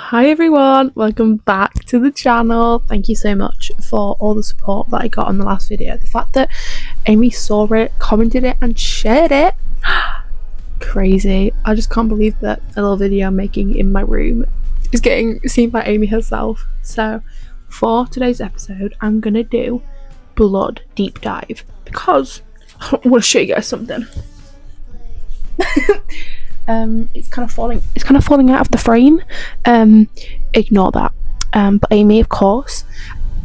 Hi everyone, welcome back to the channel. Thank you so much for all the support that I got on the last video. The fact that Amy saw it, commented it and shared it, crazy. I just can't believe that a little video I'm making in my room is getting seen by Amy herself. So for today's episode I'm gonna do blood deep dive because I want to show you guys something. It's kind of falling out of the frame. Ignore that. But Amy, of course,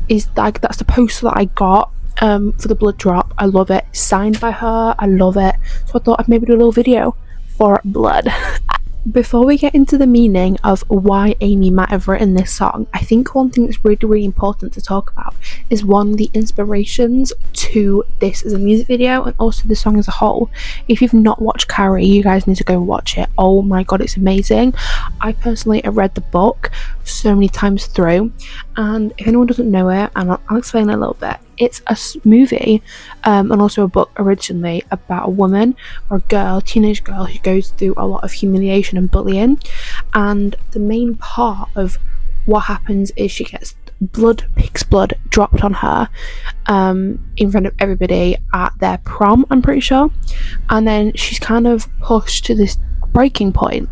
is like, that's the poster that I got for the blood drop. I love it. It's signed by her. I love it. So I thought I'd maybe do a little video for blood. Before we get into the meaning of why Amy might have written this song, I think one thing that's really important to talk about is the inspirations to this as a music video and also the song as a whole. If you've not watched Carrie, you guys need to go and watch it. Oh my god, it's amazing. I personally have read the book so many times through, and if anyone doesn't know it, and I'll explain a little bit. It's a movie and also a book originally about a woman or a girl, teenage girl, who goes through a lot of humiliation and bullying, and the main part of what happens is she gets pig's blood dropped on her in front of everybody at their prom, I'm pretty sure, and then she's kind of pushed to this breaking point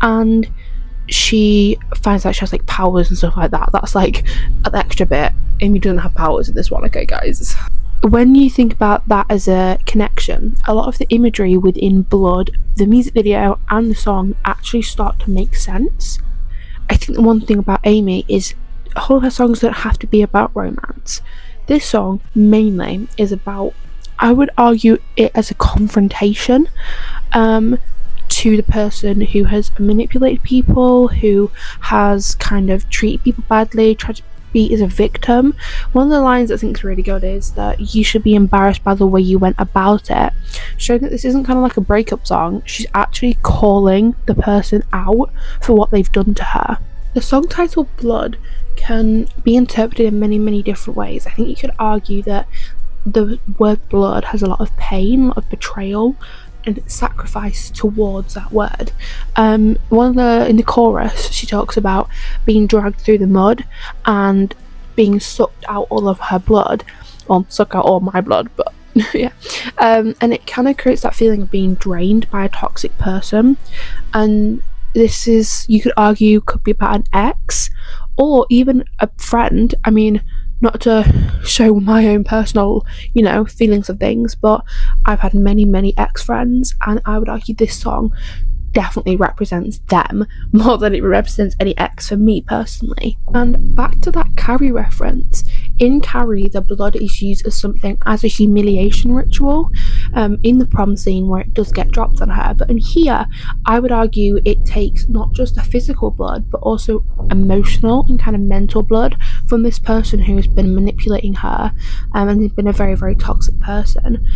and she finds out she has like powers and stuff like that. That's like an extra bit. Amy doesn't have powers in this one, okay guys? When you think about that as a connection, a lot of the imagery within Blood, the music video and the song actually start to make sense. I think the one thing about Amy is all of her songs don't have to be about romance. This song mainly is about, I would argue it as a confrontation to the person who has manipulated people, who has kind of treated people badly, tried to be as a victim. One of the lines I think is really good is that you should be embarrassed by the way you went about it, showing that this isn't kind of like a breakup song. She's actually calling the person out for what they've done to her. The song title Blood can be interpreted in many different ways. I think you could argue that the word blood has a lot of pain, a lot of betrayal and sacrifice towards that word. In the chorus she talks about being dragged through the mud and being sucked out all of her blood, or suck out all my blood, but yeah, and it kind of creates that feeling of being drained by a toxic person. And this is, you could argue, could be about an ex or even a friend. I mean, not to show my own personal, feelings of things, but I've had many ex-friends, and I would argue this song definitely represents them more than it represents any ex for me personally. And back to that Carrie reference, in Carrie the blood is used as something as a humiliation ritual in the prom scene where it does get dropped on her, but in here I would argue it takes not just a physical blood but also emotional and kind of mental blood from this person who has been manipulating her and has been a very toxic person.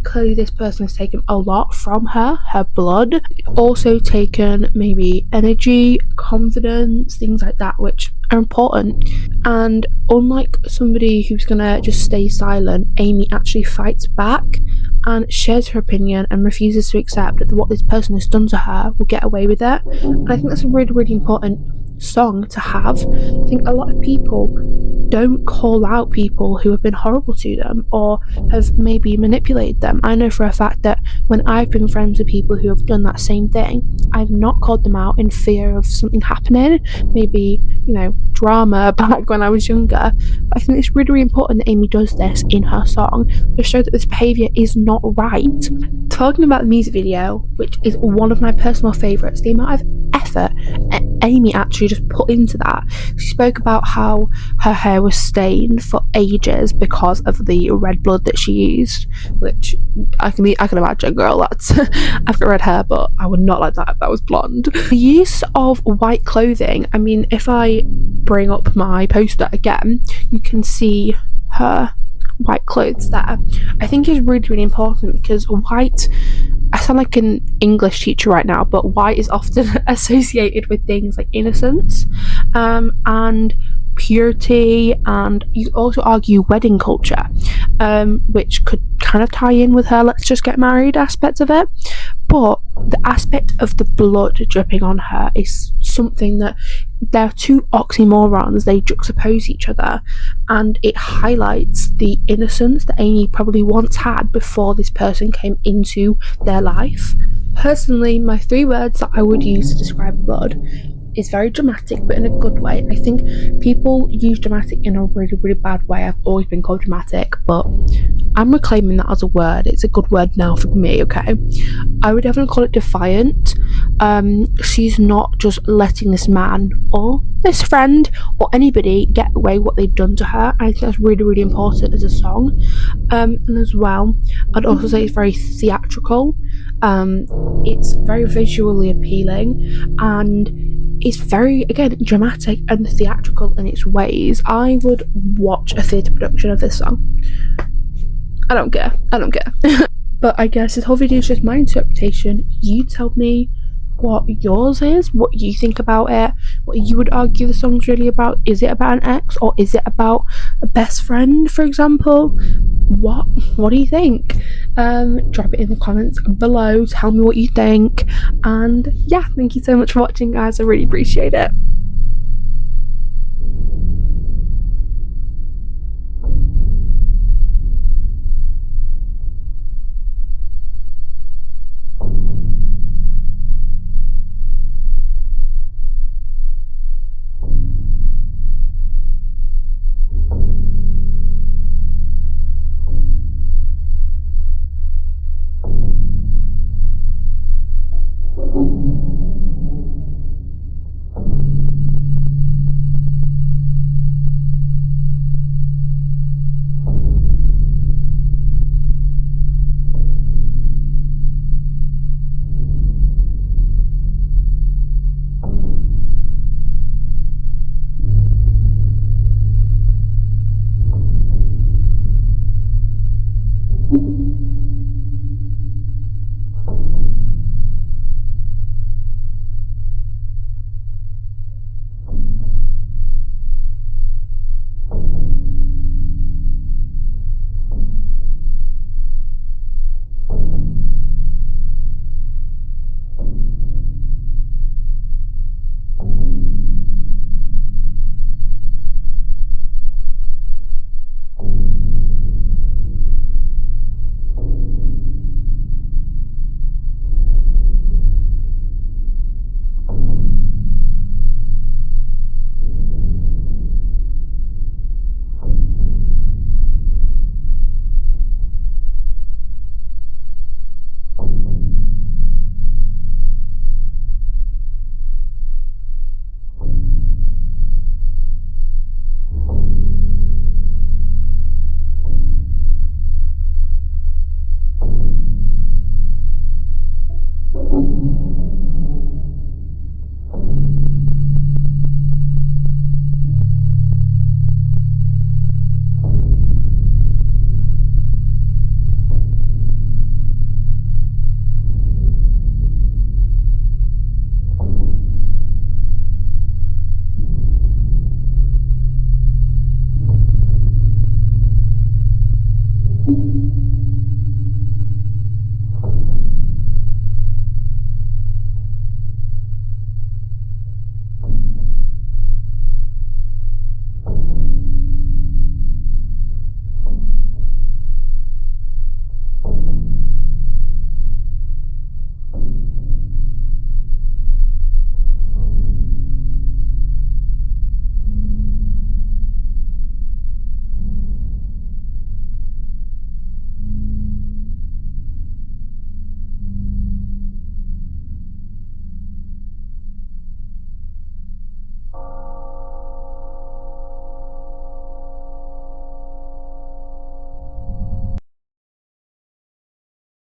Clearly this person has taken a lot from her blood, also taken maybe energy, confidence, things like that, which are important. And unlike somebody who's gonna just stay silent, Amy actually fights back and shares her opinion and refuses to accept that what this person has done to her will get away with it. And I think that's a really important song to have. I think a lot of people don't call out people who have been horrible to them or have maybe manipulated them. I know for a fact that when I've been friends with people who have done that same thing, I've not called them out in fear of something happening, maybe drama back when I was younger. But I think it's really important that Amy does this in her song to show that this behaviour is not right. Talking about the music video, which is one of my personal favourites, the amount of effort Amy actually just put into that. She spoke about how her hair was stained for ages because of the red blood that she used, which I can imagine, girl, that's I've got red hair, but I would not like that if that was blonde. The use of white clothing, I mean, if I bring up my poster again, you can see her white clothes there. I think is really important because white, I sound like an English teacher right now, but white is often associated with things like innocence, and purity, and you also argue wedding culture, which could kind of tie in with her let's just get married aspect of it. But the aspect of the blood dripping on her is something that they're two oxymorons, they juxtapose each other, and it highlights the innocence that Amy probably once had before this person came into their life. Personally, my 3 words that I would use to describe blood is very dramatic, but in a good way. I think people use dramatic in a really, really bad way. I've always been called dramatic, but I'm reclaiming that as a word. It's a good word now for me, okay? I would definitely call it defiant. She's not just letting this man or this friend or anybody get away what they've done to her. I think that's really, really important as a song. And as well, I'd also say it's very theatrical. It's very visually appealing, and it's very, again, dramatic and theatrical in its ways. I would watch a theatre production of this song. I don't care. But I guess this whole video is just my interpretation. You tell me what yours is, what you think about it, what you would argue the song's really about. Is it about an ex, or is it about a best friend, for example? What do you think? Drop it in the comments below, tell me what you think, and yeah, thank you so much for watching, guys. I really appreciate it.